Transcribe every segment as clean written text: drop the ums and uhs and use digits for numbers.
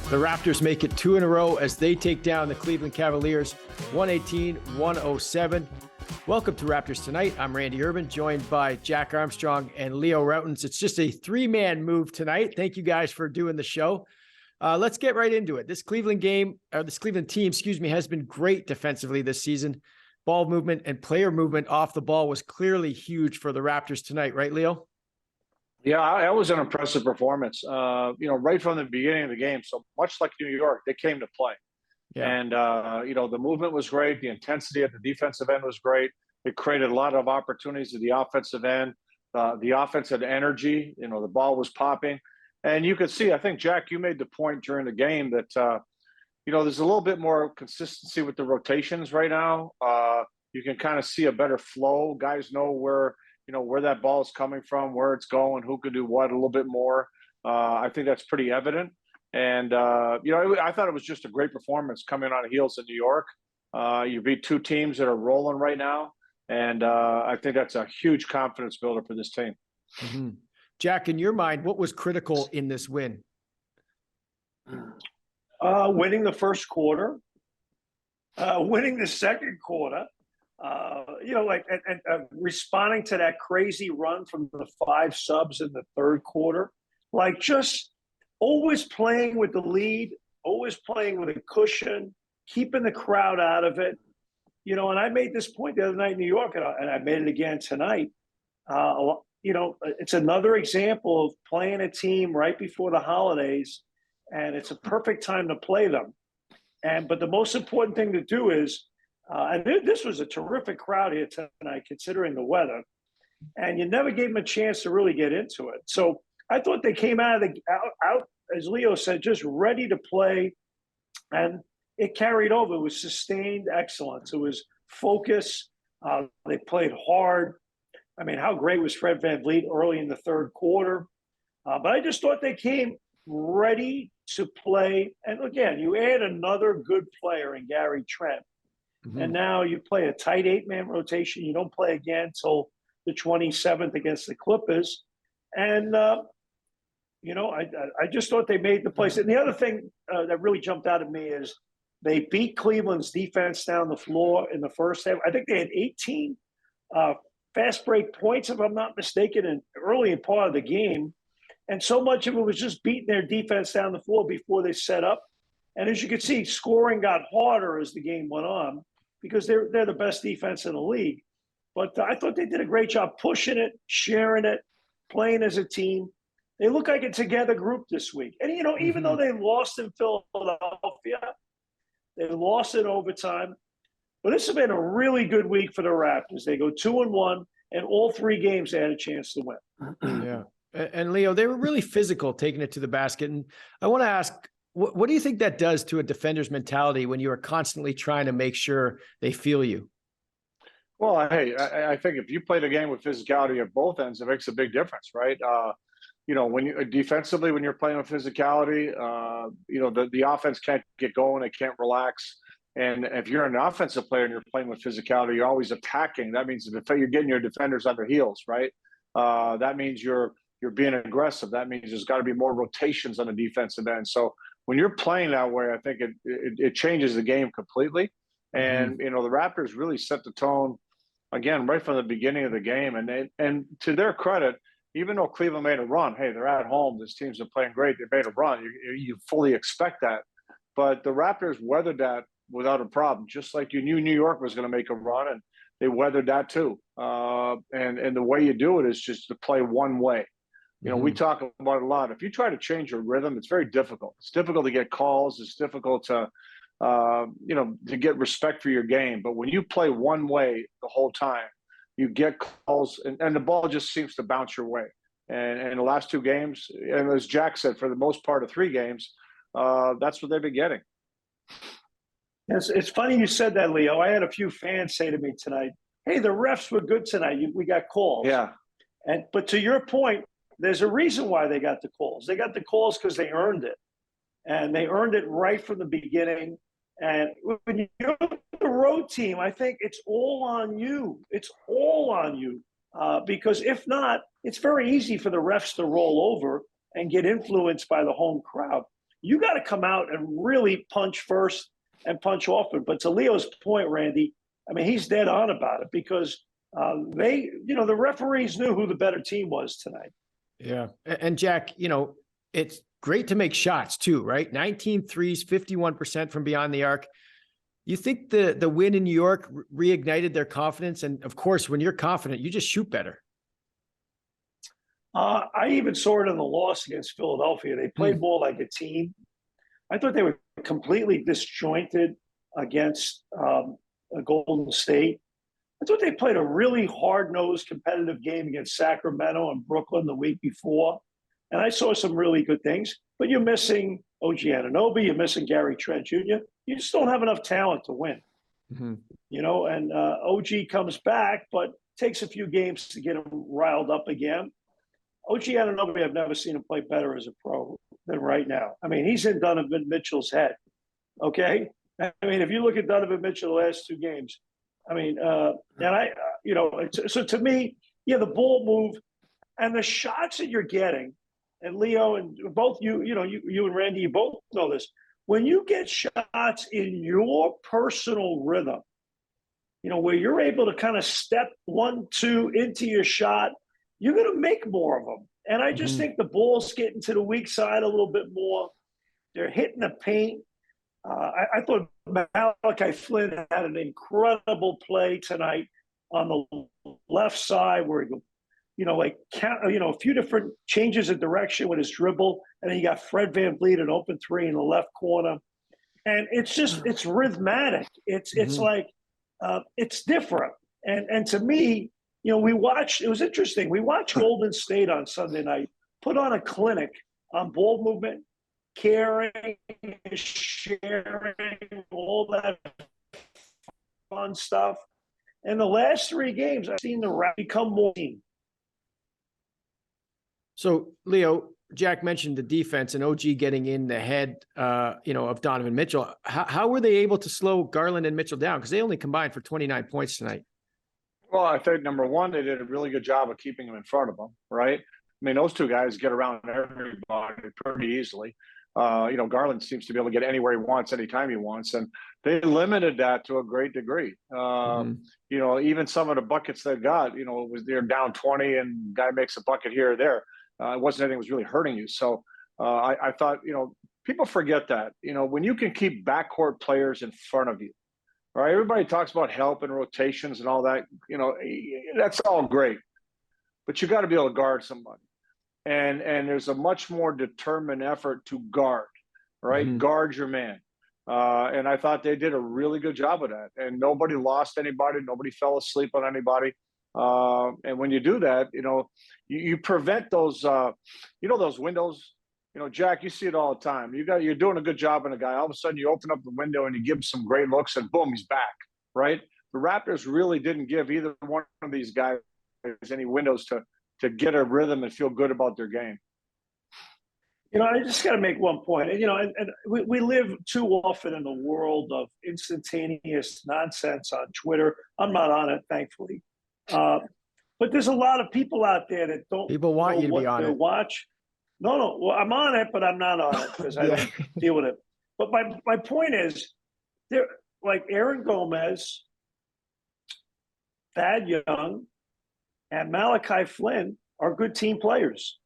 The Raptors make it 2 in a row as they take down the Cleveland Cavaliers 118-107. Welcome to Raptors Tonight. I'm Randy Urban, joined by Jack Armstrong and Leo Rautins. It's just a three-man move tonight. Thank you guys for doing the show. Let's get right into it. This Cleveland team, has been great defensively this season. Ball movement and player movement off the ball was clearly huge for the Raptors tonight, right, Leo? Yeah, that was an impressive performance. Right from the beginning of the game. So much like New York, they came to play. Yeah. And, the movement was great. The intensity at the defensive end was great. It created a lot of opportunities at the offensive end. The offense had energy. The ball was popping. And you could see, I think, Jack, you made the point during the game that, there's a little bit more consistency with the rotations right now. You can kind of see a better flow. Guys know where that ball is coming from, where it's going, who can do what a little bit more. I think that's pretty evident. And, I thought it was just a great performance coming on the heels of New York. You beat two teams that are rolling right now. And I think that's a huge confidence builder for this team. Mm-hmm. Jack, in your mind, what was critical in this win? Winning the first quarter, winning the second quarter. Responding to that crazy run from the 5 subs in the third quarter, just always playing with the lead, always playing with a cushion, keeping the crowd out of it. And I made this point the other night in New York, and I made it again tonight. It's another example of playing a team right before the holidays, and it's a perfect time to play them. But the most important thing to do is, and this was a terrific crowd here tonight, considering the weather, and you never gave them a chance to really get into it. So I thought they came out as Leo said, just ready to play, and it carried over. It was sustained excellence. It was focus. They played hard. I mean, how great was Fred VanVleet early in the third quarter? But I just thought they came ready to play. And again, you add another good player in Gary Trent. Mm-hmm. And now you play a tight 8-man rotation. You don't play again until the 27th against the Clippers. And, I just thought they made the place. And the other thing that really jumped out at me is they beat Cleveland's defense down the floor in the first half. I think they had 18 fast break points, if I'm not mistaken, early in part of the game. And so much of it was just beating their defense down the floor before they set up. And as you can see, scoring got harder as the game went on because they're the best defense in the league. But I thought they did a great job pushing it, sharing it, playing as a team. They look like a together group this week. And, even though they lost in Philadelphia, they lost in overtime, but this has been a really good week for the Raptors. They go 2-1, and all 3 games they had a chance to win. Yeah. And Leo, they were really physical taking it to the basket. And I want to ask, what do you think that does to a defender's mentality when you are constantly trying to make sure they feel you? Well, hey, I think if you play the game with physicality at both ends, it makes a big difference, right? When you defensively, when you're playing with physicality, the offense can't get going, it can't relax. And if you're an offensive player and you're playing with physicality, you're always attacking. That means you're getting your defenders on their heels, right? That means you're being aggressive. That means there's got to be more rotations on the defensive end. So when you're playing that way, I think it changes the game completely. And, the Raptors really set the tone, again, right from the beginning of the game. And to their credit, even though Cleveland made a run, hey, they're at home. This team's been playing great. They made a run. You fully expect that. But the Raptors weathered that without a problem, just like you knew New York was going to make a run, and they weathered that too. And the way you do it is just to play one way. We talk about it a lot. If you try to change your rhythm, it's very difficult. It's difficult to get calls. It's difficult to get respect for your game. But when you play one way the whole time, you get calls, and the ball just seems to bounce your way. And the last 2 games, and as Jack said, for the most part of 3 games, that's what they've been getting. It's funny you said that, Leo. I had a few fans say to me tonight, hey, the refs were good tonight. We got calls. Yeah. But to your point, there's a reason why they got the calls. They got the calls because they earned it. And they earned it right from the beginning. And when you're the road team, I think it's all on you. It's all on you. Because if not, it's very easy for the refs to roll over and get influenced by the home crowd. you got to come out and really punch first and punch often. But to Leo's point, Randy, I mean, he's dead on about it because the referees knew who the better team was tonight. Yeah. And Jack, it's great to make shots too, right? 19 threes, 51% from beyond the arc. You think the win in New York reignited their confidence? And of course, when you're confident, you just shoot better. I even saw it in the loss against Philadelphia. They played more like a team. I thought they were completely disjointed against Golden State. I thought they played a really hard-nosed competitive game against Sacramento and Brooklyn the week before. And I saw some really good things. But you're missing OG Anunoby. You're missing Gary Trent Jr. You just don't have enough talent to win. And OG comes back, but takes a few games to get him riled up again. OG Anunoby, I've never seen him play better as a pro than right now. I mean, he's in Donovan Mitchell's head, okay? I mean, if you look at Donovan Mitchell the last two games, I mean, so to me, the ball move and the shots that you're getting, and Leo and both you and Randy, you both know this. When you get shots in your personal rhythm, where you're able to kind of step 1-2 into your shot, you're going to make more of them. And I just think the ball's getting to the weak side a little bit more. They're hitting the paint. I thought Malachi Flynn had an incredible play tonight on the left side where he, a few different changes of direction with his dribble. And then you got Fred VanVleet, an open three in the left corner. And it's rhythmic. It's like, it's different. And to me, it was interesting. We watched Golden State on Sunday night put on a clinic on ball movement, caring, sharing, all that fun stuff. And the last three games, I've seen the Raptors become more team. So, Leo, Jack mentioned the defense and OG getting in the head, of Donovan Mitchell. How were they able to slow Garland and Mitchell down? Because they only combined for 29 points tonight. Well, I think number one, they did a really good job of keeping him in front of them, right? I mean, those two guys get around everybody pretty easily. Garland seems to be able to get anywhere he wants, anytime he wants, and they limited that to a great degree. Even some of the buckets they got, they're down 20 and guy makes a bucket here or there. It wasn't anything that was really hurting you. So I thought, people forget that, when you can keep backcourt players in front of you, right? Everybody talks about help and rotations and all that, that's all great, but you got to be able to guard somebody. And there's a much more determined effort to guard, right? Guard your man. And I thought they did a really good job of that. And nobody lost anybody. Nobody fell asleep on anybody. And when you do that, you prevent those, those windows. Jack, you see it all the time. You're doing a good job on a guy. All of a sudden, you open up the window and you give him some great looks, and boom, he's back. Right? The Raptors really didn't give either one of these guys any windows to get a rhythm and feel good about their game. I just got to make one point. And we live too often in the world of instantaneous nonsense on Twitter. I'm not on it, thankfully. But there's a lot of people out there that don't. People want you to be on it. Watch. No. Well, I'm on it, but I'm not on it because I don't deal with it. But my point is, they're like Aaron Gomez, Thad Young, and Malachi Flynn are good team players.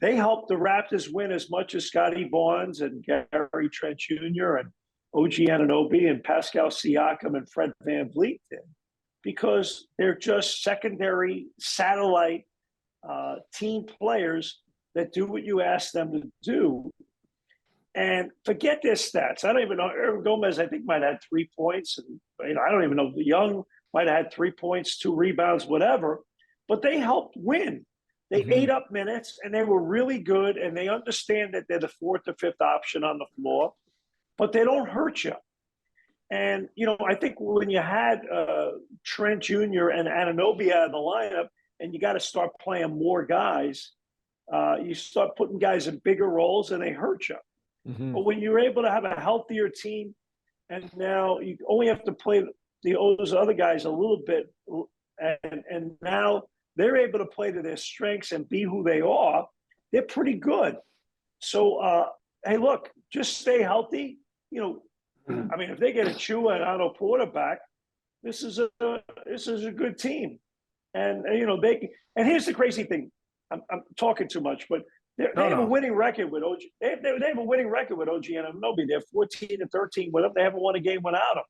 They helped the Raptors win as much as Scotty Barnes and Gary Trent Jr. and OG Anunoby and Pascal Siakam and Fred VanVleet did, because they're just secondary satellite team players that do what you ask them to do. And forget their stats. I don't even know. Aaron Gomez, I think, might have had 3 points. And, I don't even know. Young might have had 3 points, 2 rebounds, whatever. But they helped win. They ate up minutes, and they were really good, and they understand that they're the fourth or fifth option on the floor, but they don't hurt you. And, I think when you had Trent Jr. and Anunoby out of the lineup, and you got to start playing more guys, you start putting guys in bigger roles, and they hurt you. But when you're able to have a healthier team, and now you only have to play those other guys a little bit, and now they're able to play to their strengths and be who they are, they're pretty good. So hey, look, just stay healthy. You know, I mean, if they get a Chua and Otto Porter back, this is a good team. And you know, and here's the crazy thing. I'm talking too much, but they have a winning record with OG. They have a winning record with OG and Anunoby. They're 14-13 with him. They haven't won a game without him.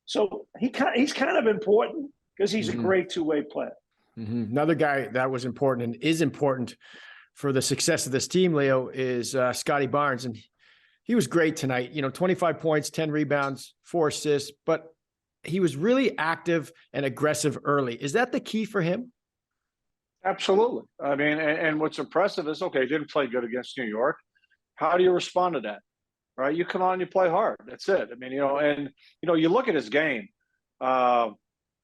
So he's kind of important because he's a great two-way player. Another guy that was important and is important for the success of this team, Leo, is Scotty Barnes. And he was great tonight. You know, 25 points, 10 rebounds, 4 assists, but he was really active and aggressive early. Is that the key for him? Absolutely. I mean, and what's impressive is, okay, he didn't play good against New York. How do you respond to that? Right? You come on, you play hard. That's it. I mean, you know, and, you know, you look at his game.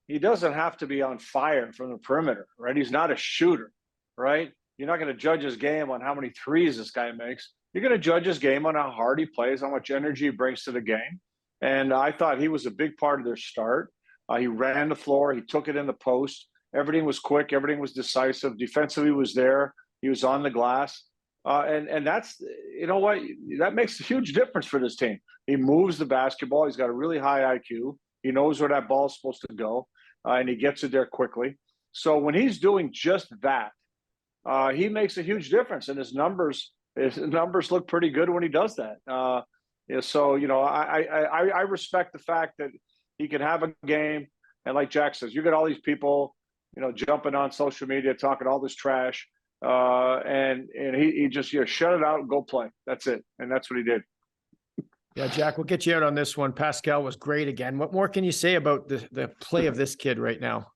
He doesn't have to be on fire from the perimeter, right? He's not a shooter, right? You're not going to judge his game on how many threes this guy makes. You're going to judge his game on how hard he plays, how much energy he brings to the game. And I thought he was a big part of their start. He ran the floor. He took it in the post. Everything was quick. Everything was decisive. Defensively was there. He was on the glass. And that's, you know what, that makes a huge difference for this team. He moves the basketball. He's got a really high IQ. He knows where that ball is supposed to go, and he gets it there quickly. So when he's doing just that, he makes a huge difference. And his numbers look pretty good when he does that. So, you know, I respect the fact that he can have a game. And like Jack says, you got all these people, you know, jumping on social media, talking all this trash. And he just, you know, shut it out and go play. That's it. And that's what he did. Yeah, Jack, we'll get you out on this one. Pascal was great again. What more can you say about the play of this kid right now?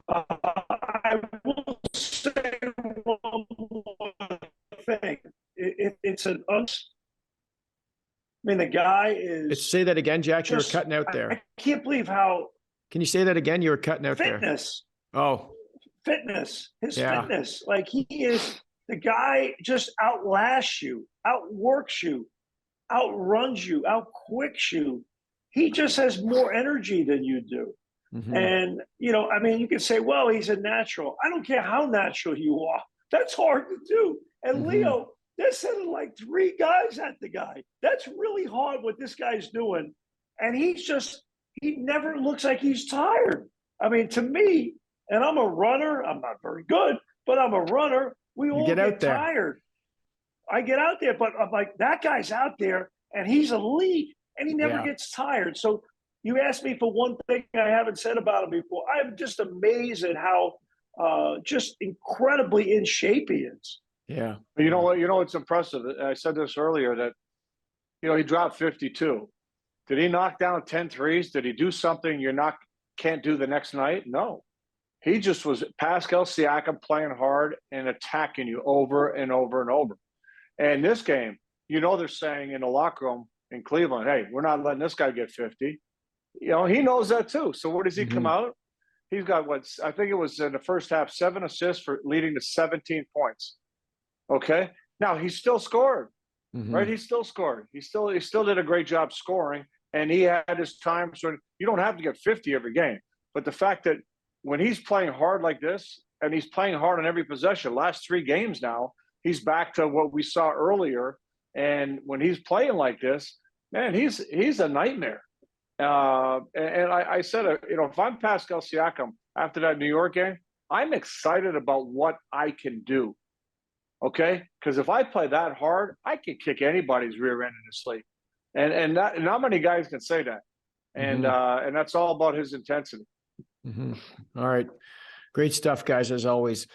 I will say one more thing. It's an I mean, the guy is. Say that again, Jack. You were cutting out there. I can't believe how. Can you say that again? You were cutting out there. Fitness. Oh. Fitness. His fitness. Like, he is. The guy just outlasts you, outworks you, outruns you, outquicks you. He just has more energy than you do. And, you know, I mean, you can say, well, he's a natural. I don't care how natural you are. That's hard to do. And Leo, they're sending like 3 guys at the guy. That's really hard what this guy's doing. And he never looks like he's tired. I mean, to me, and I'm a runner. I'm not very good, but I'm a runner. We all get tired. I get out there, but I'm like, that guy's out there and he's elite and he never gets tired. So you asked me for one thing I haven't said about him before. I'm just amazed at how just incredibly in shape he is. Yeah. You know what? You know, it's impressive. I said this earlier that, you know, he dropped 52. Did he knock down 10 threes? Did he do something can't do the next night? No. He just was Pascal Siakam playing hard and attacking you over and over and over. And this game, you know, they're saying in the locker room in Cleveland, hey, we're not letting this guy get 50. You know, he knows that too. So what does he come out? He's got I think it was in the first half, 7 assists for leading to 17 points. Okay. Now he still scored, right? He still scored. He still did a great job scoring, and he had his times when you don't have to get 50 every game. But the fact that when he's playing hard like this, and he's playing hard on every possession, last 3 games now, he's back to what we saw earlier. And when he's playing like this, man, he's a nightmare. And I said, you know, if I'm Pascal Siakam after that New York game, I'm excited about what I can do. Okay, because if I play that hard, I can kick anybody's rear end in his sleep, and not many guys can say that, and that's all about his intensity. All right, great stuff, guys, as always.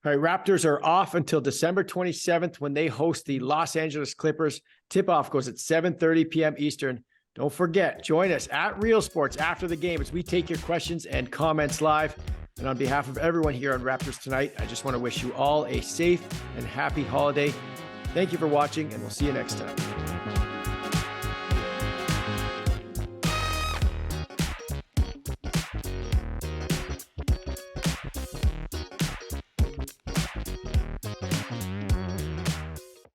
All right, Raptors are off until December 27th when they host the Los Angeles Clippers. Tip-off goes at 7:30 p.m. Eastern. Don't forget, join us at Real Sports after the game as we take your questions and comments live. And on behalf of everyone here on Raptors Tonight, I just want to wish you all a safe and happy holiday. Thank you for watching, and we'll see you next time.